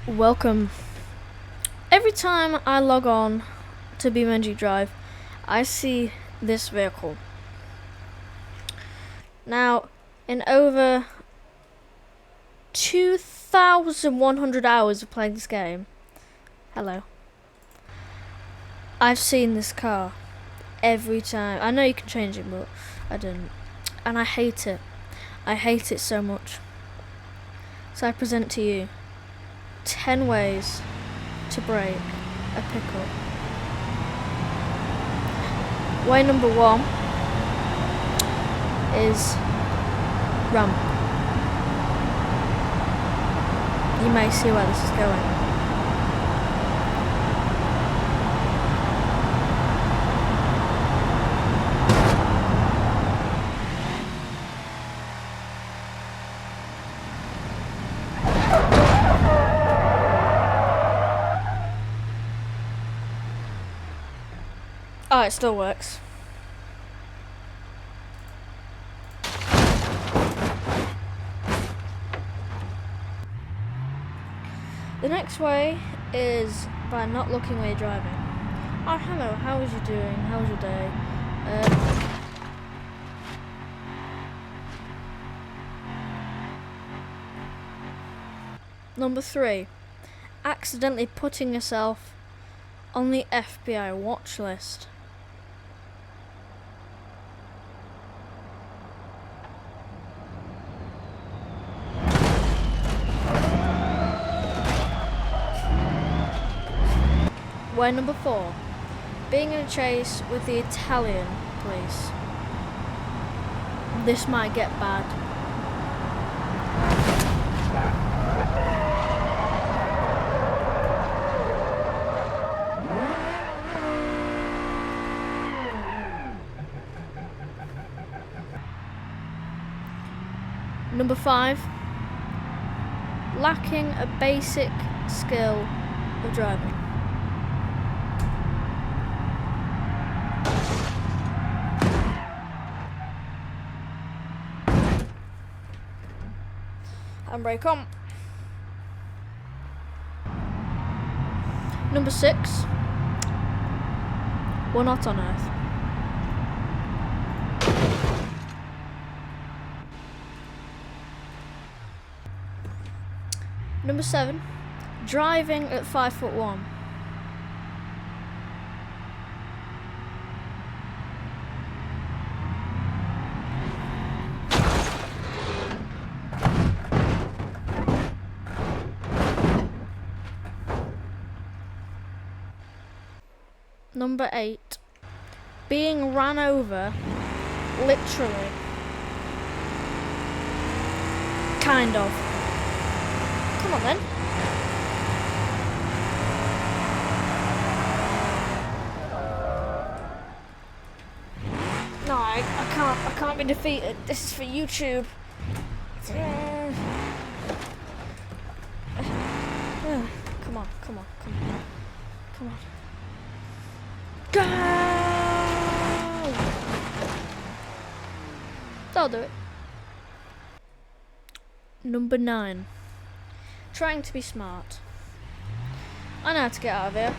Welcome. Every time I log on to BeamNG Drive, I see this vehicle. Now, in over 2,100 hours of playing this game, hello, I've seen this car every time. I know you can change it, but I didn't. And I hate it. I hate it so much. So I present to you 10 ways to break a pickup. Way number 1 is ramp. You may see where this is going. Oh, it still works. The next way is by not looking where you're driving. Oh, hello, how was you doing? How was your day? Number 3, accidentally putting yourself on the FBI watch list. Way number 4, being in a chase with the Italian police. This might get bad. Number 5, lacking a basic skill of driving. Handbrake on. Number 6, we're not on Earth. Number 7, driving at 5'1". Number 8, being ran over, literally. Kind of. Come on then. No, I can't be defeated. This is for YouTube. Come on. Come on. Go! That'll do it. Number 9, trying to be smart. I know how to get out of here.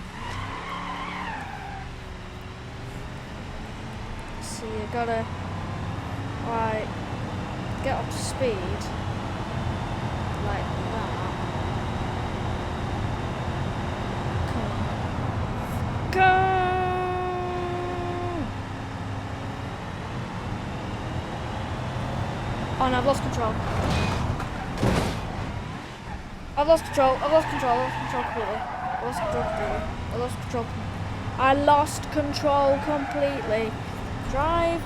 So you gotta, like, get up to speed, like that. Come on. Go! Oh no, I've lost control. I've lost control completely. I lost control completely. Drive.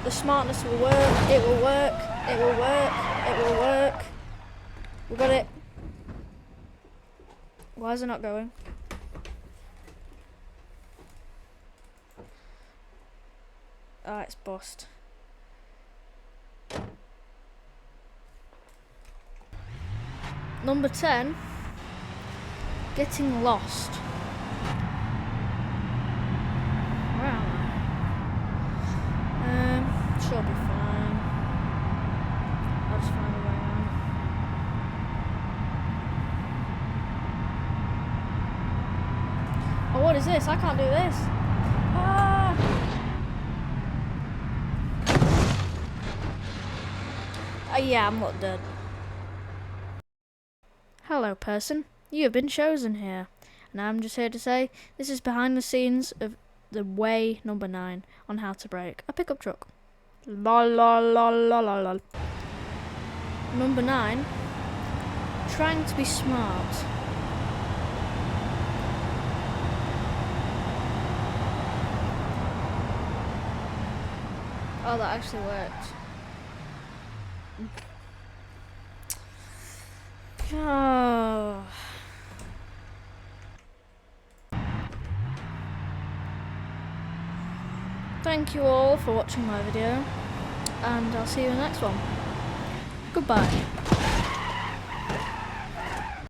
The smartness will work. It will work. We got it. Why is it not going? Ah, it's bust. Number 10, getting lost. Where am I? She'll be fine. I'll just find a way around. What is this? I can't do this. Ah! Yeah, I'm not dead. Hello, person. You have been chosen here. And I'm just here to say, this is behind the scenes of the way number 9 on how to break a pickup truck. La la la la la la. Number 9, trying to be smart. Oh, that actually worked. Oh. Thank you all for watching my video, and I'll see you in the next one. Goodbye.